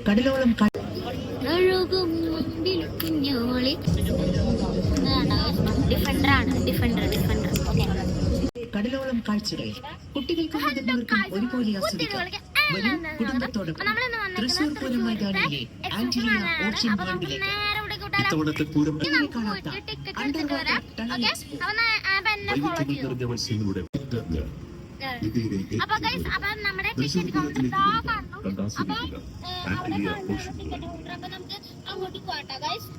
കടലോളം കടലോളം കാഴ്ചകൾ കുട്ടികൾക്കും മുതിർന്നവർക്കും ഒരുപോലെ ആസ്വദിക്കാം. വരും കുടുംബത്തോടൊപ്പം തൃശൂർ പൂരം മൈതാനിയിലെ ആന്റലിയ ഓഷ്യൻ വേൾഡിലേക്ക്. ഇത്തവണത്തെ പൂരം കാണാത്ത അണ്ടർ വാട്ടർ ടണൽ എക്സ്പോ. വൈവിധ്യങ്ങൾ മത്സ്യങ്ങളുടെ അപ്പൊ ഗൈസ്, അപ്പൊ നമ്മുടെ ടിക്കറ്റ് കൗണ്ടർ കണ്ടാസ്വദിക്കുക. Antalya ocean world. അപ്പൊ നമുക്ക് അങ്ങോട്ട് പോകട്ടെ guys.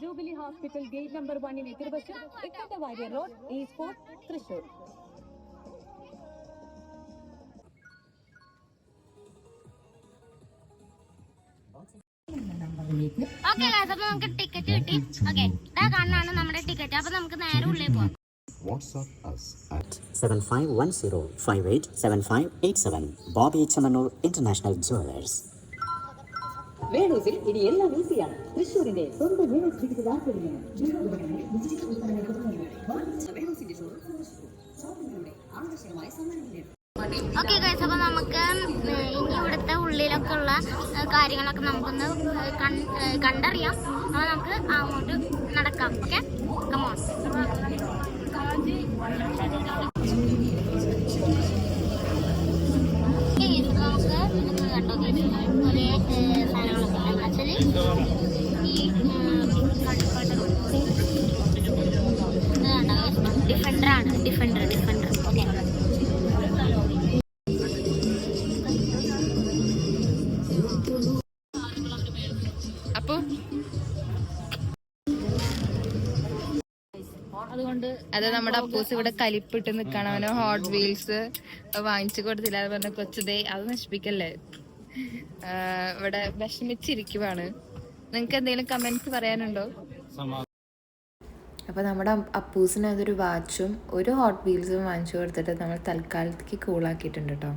Jubilee Hospital gate number 1 എതിർവശം Ikkandawarrier road, East Fort, Thrissur. Okay guys, അപ്പൊ നമുക്ക് ടിക്കറ്റ് കിട്ടി. ഓക്കെ, ഇതാ കാണാണ് നമ്മുടെ ടിക്കറ്റ്. അപ്പൊ നമുക്ക് നേരെ ഉള്ളിൽ പോകാം. WhatsApp us at 7510587587. Bobby Chamanur International Jewelers. വേണൂസിൽ ഇനി എല്ലാം ഈസിയാണ്. തൃശൂരിന്റെ സ്വന്തം വേണൂസ് ടിക്കറ്റ് വാങ്ങിക്കുന്നു. ഓക്കെ ഗൈസ്, അപ്പൊ നമുക്ക് ഇനി ഇവിടുത്തെ ഉള്ളിലൊക്കെ ഉള്ള കാര്യങ്ങളൊക്കെ നമുക്കൊന്ന് കണ്ടറിയാം. അപ്പൊ നമുക്ക് അങ്ങോട്ട് നടക്കാം. Okay, come on. Defender okay. അപ്പൊ അത് നമ്മുടെ അപ്പൂസ് ഇവിടെ കലിപ്പിട്ട് നിക്കണം. അവന് ഹോട്ട് വീൽസ് വാങ്ങിച്ചു കൊടുത്തില്ല. അത് പറഞ്ഞ കൊച്ചതേ അത് നശിപ്പിക്കല്ലേ. ഇവിടെ വിഷമിച്ചിരിക്കുവാണ്. നിങ്ങക്ക് എന്തെങ്കിലും കമന്റ്സ് പറയാനുണ്ടോ? അപ്പോൾ നമ്മുടെ അപ്പൂസിന് അതൊരു വാച്ചും ഒരു ഹോട്ട് വീൽസും വാങ്ങിച്ചു കൊടുത്തിട്ട് നമ്മൾ തൽക്കാലത്തേക്ക് കൂളാക്കിയിട്ടുണ്ട് കേട്ടോ.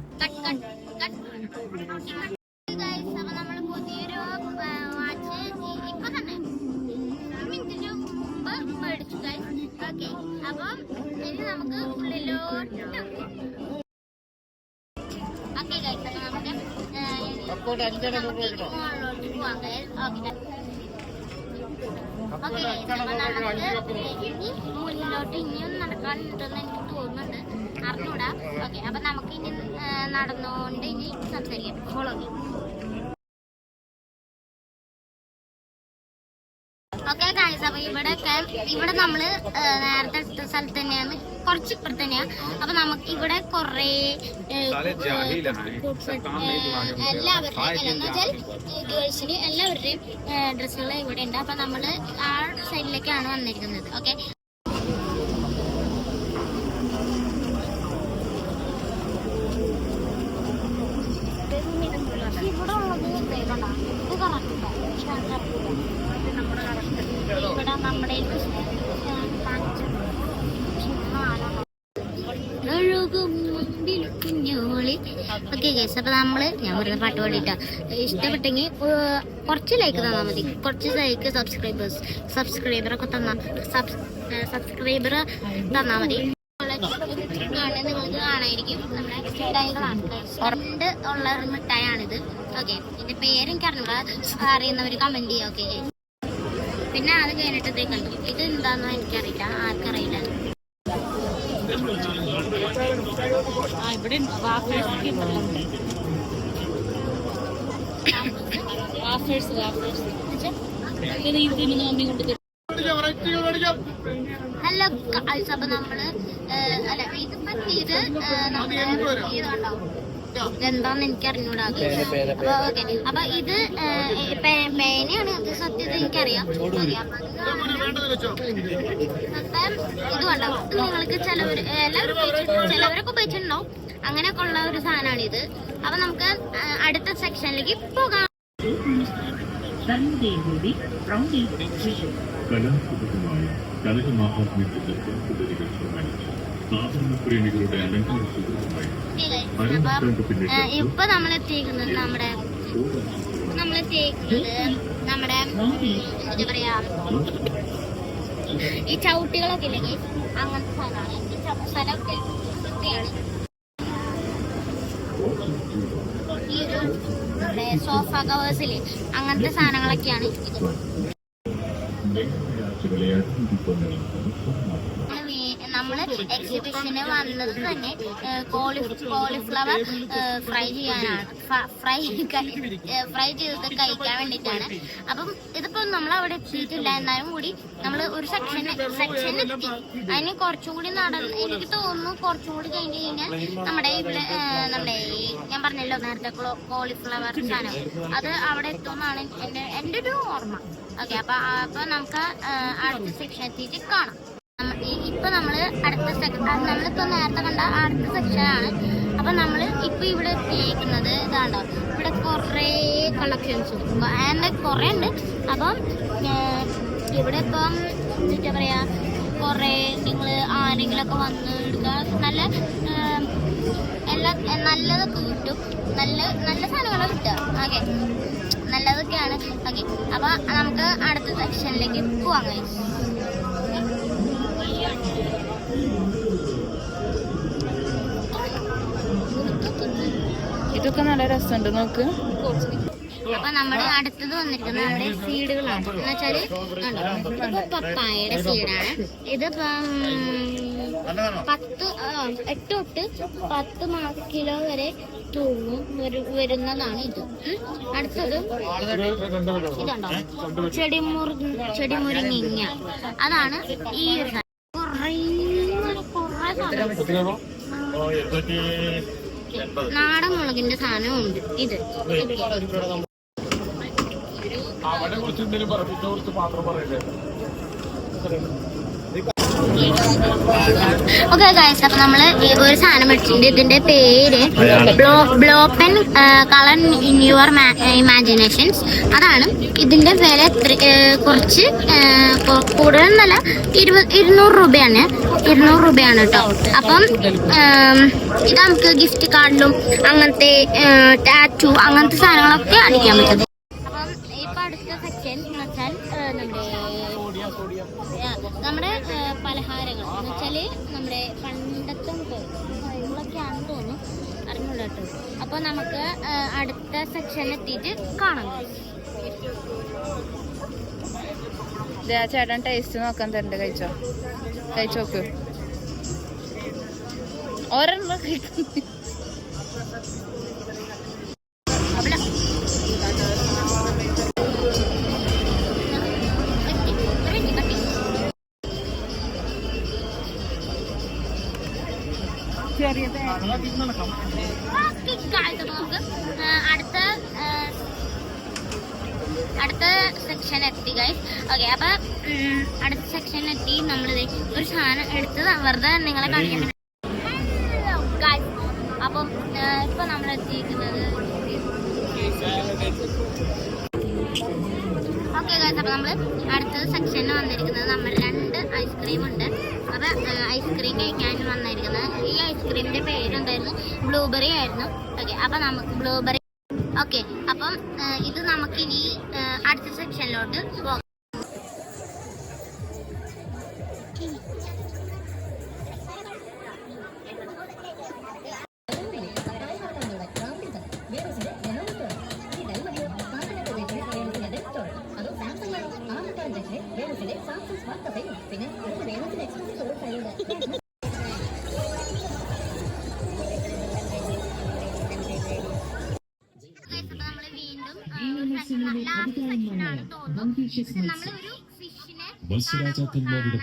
മുന്നിലോട്ട് ഇനിയും നടക്കാനുണ്ടെന്ന് എനിക്ക് തോന്നുന്നുണ്ട്, അറിഞ്ഞൂടാ. ഓക്കെ, അപ്പൊ നമുക്ക് ഇനി നടന്നുകൊണ്ട് ഇനി സംസാരിക്കാം. Follow me. ഓക്കെ ഗൈസ്, അപ്പൊ ഇവിടെ നമ്മള് നേരത്തെ എടുത്ത സ്ഥലത്ത് തന്നെയാണ്, കുറച്ച് ഇപ്പുറത്ത് തന്നെയാണ്. അപ്പൊ നമുക്ക് ഇവിടെ കൊറേ എല്ലാവരുടെയും ഗേൾസിന് എല്ലാവരുടെയും ഡ്രസ്സുകൾ ഇവിടെ ഉണ്ട്. അപ്പൊ നമ്മള് ആ സൈഡിലേക്കാണ് വന്നിരിക്കുന്നത്. ഓക്കെ, ഇവിടെ ഉള്ളത് ഇവിടെ നമ്മുടെ ഓക്കെ ഗൈസ്, അപ്പൊ ഞാൻ പറയുന്ന പാട്ട് പാടിയിട്ടാ. ഇഷ്ടപ്പെട്ടെങ്കിൽ കുറച്ച് ലൈക്ക് തന്നാൽ മതി. കുറച്ച് ലൈക്ക് സബ്സ്ക്രൈബറൊക്കെ സബ്സ്ക്രൈബർ തന്നാൽ മതി. നിങ്ങൾക്ക് കാണായിരിക്കും നമ്മുടെ മിഠായികളാണ്. രണ്ട് ഉള്ള ഒരു മിഠായാണിത്. ഓക്കെ, ഇതിന്റെ പേര് എനിക്ക് അറിയുന്നവർ കമന്റ് ചെയ്യാം. ഓക്കെ, പിന്നെ അത് കഴിഞ്ഞിട്ടതേ കണ്ടു. ഇത് എന്താണെന്ന് എനിക്കറിയില്ല, ആർക്കറിയില്ല. ഹലോ ഗൈസ്, അപ്പൊ നമ്മള് അല്ല ഇത് പറ്റിയത് എന്താന്ന് എനിക്ക് അറിഞ്ഞൂടാ. അപ്പൊ ഓക്കെ, അപ്പൊ ഇത് പേനയാണ്. അത് സത്യത്തിൽ എനിക്കറിയാം. ഇത് കണ്ടോ, നിങ്ങൾക്ക് ചിലവരൊക്കെ ഉപയോഗിച്ചിട്ടുണ്ടാവും. അങ്ങനെയൊക്കെ ഉള്ള ഒരു സാധനമാണ് ഇത്. അപ്പൊ നമുക്ക് അടുത്ത സെക്ഷനിലേക്ക് പോകാം. ഇപ്പൊ നമ്മളെത്തിയിരിക്കുന്നത് നമ്മുടെ എന്താ പറയാ, ഈ ചവിട്ടികളൊക്കെ ഇല്ലെങ്കിൽ അങ്ങനത്തെ സാധനമാണ്. ഈ സ്ഥലമൊക്കെ വൃത്തിയാണ്. ഈ ഒരു സോഫ കവേഴ്സില് അങ്ങനത്തെ സാധനങ്ങളൊക്കെയാണ് ഇത്. നമ്മള് എക്സിബിഷന് വന്നത് തന്നെ കോളിഫ്ലവർ ഫ്രൈ ചെയ്യാനാണ്, ഫ്രൈ ചെയ്ത് കഴിക്കാൻ വേണ്ടിയിട്ടാണ്. അപ്പം ഇതിപ്പോ നമ്മൾ അവിടെ എത്തിയിട്ടില്ല, എന്നാലും കൂടി നമ്മൾ ഒരു സെക്ഷൻ എത്തി. അതിന് കുറച്ചും കൂടി എനിക്ക് തോന്നുന്നു കുറച്ചും കൂടി കഴിഞ്ഞ് കഴിഞ്ഞാൽ നമ്മുടെ ഇവിടെ ഞാൻ പറഞ്ഞല്ലോ നേരത്തെ കോളിഫ്ലവർ സാധനം അത് അവിടെ എത്തുമെന്നാണ് എൻ്റെ ഒരു ഓർമ്മ. ഓക്കെ, അപ്പൊ നമുക്ക് അടുത്ത സെക്ഷൻ എത്തിയിട്ട് കാണാം. ഇപ്പൊ നമ്മള് നമ്മളിപ്പോ നേരത്തെ കണ്ട അടുത്ത സെക്ഷനാണ്. അപ്പൊ നമ്മള് ഇപ്പൊ ഇവിടെ എത്തിയിരിക്കുന്നത് ഇതാണ്ടോ, ഇവിടെ കൊറേ കളക്ഷൻസും കൊറേ ഉണ്ട്. അപ്പം ഇവിടെ ഇപ്പം എന്താ പറയാ, കൊറേ നിങ്ങള് ആരെങ്കിലും ഒക്കെ വന്ന് എടുക്കുക, നല്ലതൊക്കെ കിട്ടും, നല്ല സാധനങ്ങളൊക്കെ കിട്ടുക. ഓക്കെ, നല്ലതൊക്കെയാണ്. ഓക്കെ, അപ്പൊ നമുക്ക് അടുത്ത സെക്ഷനിലേക്ക് പോവാം. ഇതൊക്കെ നല്ല രസമുണ്ട് നോക്ക്. അപ്പൊ നമ്മള് അടുത്തത് വന്നിരിക്കുന്നത് നമ്മുടെ സീഡുകളാണ്. എന്ന് വെച്ചാല് ഇതിപ്പോ പപ്പായയുടെ സീഡാണ്. ഇതിപ്പം 8 തൊട്ട് 10 കിലോ വരെ തൂങ്ങും വരുന്നതാണ് ഇത്. അടുത്തത് ഇതുണ്ടോ, ചെടിമുരിങ്ങ. അതാണ് ഈ ഒരു നാടൻ മുളകിന്റെ സാധനവും ഉണ്ട്. ഇത് ഓക്കെ ഗൈസ്, അപ്പൊ നമ്മള് ഒരു സാധനം മേടിച്ചിട്ടുണ്ട്. ഇതിന്റെ പേര് blow pen colour in your imaginations. അതാണ്. ഇതിന്റെ വില കുറച്ച് കൂടുതലൊന്നല്ല, 200 രൂപയാണ്. 200 രൂപയാണ് കേട്ടോ. അപ്പം ഇത് നമുക്ക് ഗിഫ്റ്റ് കാർഡിലും അങ്ങനത്തെ ടാറ്റു അങ്ങനത്തെ സാധനങ്ങളൊക്കെ അടിക്കാൻ പറ്റും. അപ്പം ഇപ്പൊ അടുത്ത സെക്ഷൻ എന്ന് വെച്ചാൽ നമ്മുടെ പലഹാരങ്ങൾ എന്ന് വെച്ചാല് നമ്മുടെ പണ്ടത്തെ കാര്യങ്ങളൊക്കെയാണെന്ന് തോന്നുന്നു, അറിഞ്ഞൂടാ കേട്ടോ. അപ്പൊ നമുക്ക് അടുത്ത സെക്ഷനിൽ എത്തിയിട്ട് കാണാം. ചേട്ടൻ ടേസ്റ്റ് നോക്കാൻ തരണ്ട്. കഴിച്ചോക്ക്. ഒരെണ്ണം കഴിക്കുന്നു. അടുത്ത സെക്ഷൻ എത്തി ഗൈസ്. ഓക്കെ, അപ്പൊ അടുത്ത സെക്ഷൻ എത്തി. നമ്മളിത് ഒരു സാധനം എടുത്ത് വെറുതെ നിങ്ങളെ കാണിക്കാൻ. അപ്പം ഇപ്പൊ നമ്മൾ എത്തിയിരിക്കുന്നത് ഓക്കെ ഗൈസ്, അപ്പൊ നമ്മള് അടുത്ത സെക്ഷനിൽ വന്നിരിക്കുന്നത് നമ്മൾ 2 ഐസ്ക്രീം ഉണ്ട്. അപ്പൊ ഐസ്ക്രീം കഴിക്കാൻ വന്നിരിക്കുന്നത്. ഈ ഐസ്ക്രീമിന്റെ പേരെന്തായിരുന്നു? ബ്ലൂബെറി ആയിരുന്നു. ഓക്കെ, അപ്പൊ നമുക്ക് ബ്ലൂബെറി. ഓക്കെ, അപ്പം ഇത് നമുക്കിനി അടുത്ത സെക്ഷനിലോട്ട് പോകാം. മത്സ്യരാജാക്കന്മാരുടെ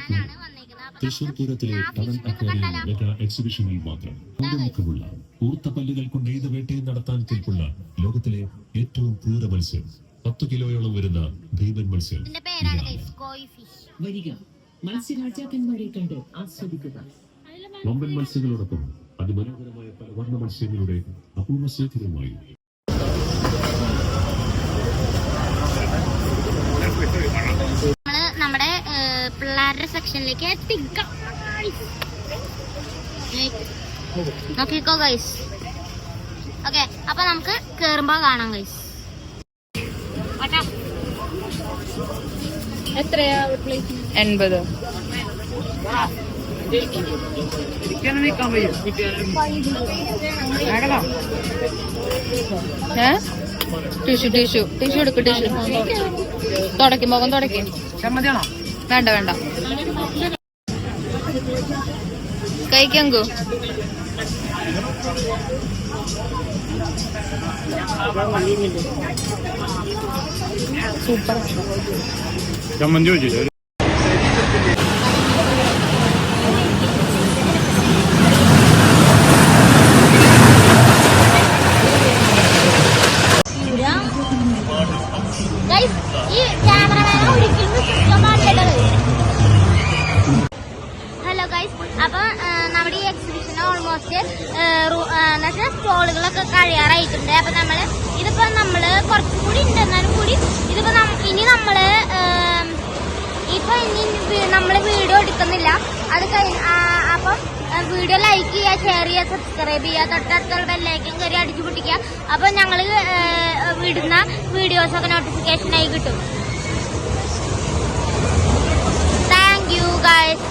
തൃശൂർ പൂരത്തിലെ ടണൽ അക്വേറിയം മെഗാ എക്സിബിഷനിൽ മാത്രം മുഖമുള്ള ഊർത്ത പല്ലുകൾ കൊണ്ട് ഏത് വേട്ടയും നടത്താൻ കെൽപ്പുള്ള ലോകത്തിലെ ഏറ്റവും ക്രൂര മത്സ്യം, 10 കിലോയോളം വരുന്ന ഭീമൻ മത്സ്യം. വരിക, മത്സ്യരാജാക്കന്മാരെ കണ്ട് ആസ്വദിക്കുക. വമ്പൻ മത്സ്യങ്ങളോടൊപ്പം അതിമനോഹരമായ പല വർണ്ണ മത്സ്യങ്ങളുടെ അപൂർവ ശേഖരമായി നമ്മുടെ പിള്ളേരുടെ സെക്ഷനിലേക്ക് എത്തിക്കാം. നോക്കിക്കോ ഗൈസ്. ഓക്കെ, അപ്പൊ നമുക്ക് കേറുമ്പോ കാണാം ഗൈസ്. എത്രയാ 80? ടിഷ്യൂ എടുക്കും. ടിഷ്യൂ തുടക്കും, മുഖം തുടക്കും. വേണ്ട വേണ്ട, കഴിക്കങ്കു. സൂപ്പർ. ചമ്മന്തി വെച്ചില്ല. ഈ ക്യാമറമാനെ ഒരിക്കലും മാറ്റേണ്ടത്. ഹലോ ഗൈസ്, അപ്പൊ നമ്മുടെ ഈ എക്സിബിഷൻ ഓൾമോസ്റ്റ് എന്നുവെച്ചാൽ സ്റ്റോളുകളൊക്കെ കഴിയാറായിട്ടുണ്ട്. അപ്പൊ ഇതിപ്പോ നമ്മള് കുറച്ചും കൂടി ഉണ്ട്, എന്നാലും കൂടി ഇതിപ്പോ ഇനി നമ്മള് വീഡിയോ എടുക്കുന്നില്ല. അത് അപ്പം വീഡിയോ ലൈക്ക് ചെയ്യുക, ഷെയർ ചെയ്യുക, സബ്സ്ക്രൈബ് ചെയ്യുക, തൊട്ടടുത്തുള്ള ബെല്ലൈക്കൻ കയറി അടിച്ചു പൊട്ടിക്കുക. അപ്പൊ ഞങ്ങള് വിടുന്ന വീഡിയോസൊക്കെ നോട്ടിഫിക്കേഷനായി കിട്ടും. Thank you guys.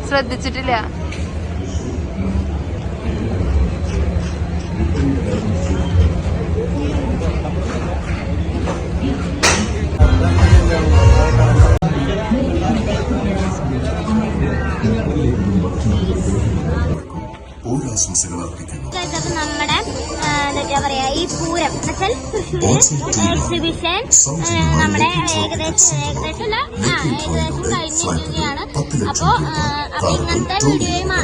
ശ്രദ്ധിച്ചിട്ടില്ല. നമ്മുടെ എന്താ പറയാ, ഈ പൂരം എന്നുവെച്ചാൽ തൃശ്ശൂർ എക്സിബിഷൻ നമ്മുടെ ഏകദേശം കഴിഞ്ഞിരിക്കുകയാണ്. അപ്പോ ഇന്നത്തെ വീഡിയോയും ഞാൻ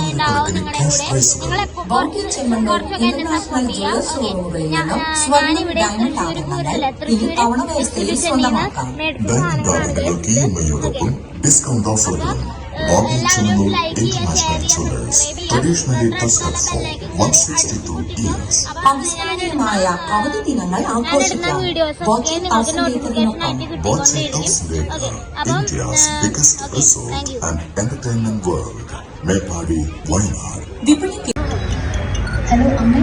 ഉണ്ടാവും നിങ്ങളുടെ കൂടെ. നിങ്ങളെപ്പോ കുറച്ചൊക്കെ എന്നെ സപ്പോർട്ട് ചെയ്യാം. ഞാനിവിടെ തൃശ്ശൂർ എക്സിബിഷനിൽ നിന്ന് മേടിച്ച സാധനങ്ങളാണ്. Discount offer. Bobby Channel International Jewelers. Traditionally trusted for 162 years. അവിസ്മരണീയമായ അവധി ദിനങ്ങൾ ആഘോഷിക്കാം. Boche India's biggest resort and entertainment world. Mepadi, Wayanad. Hello അമ്മ,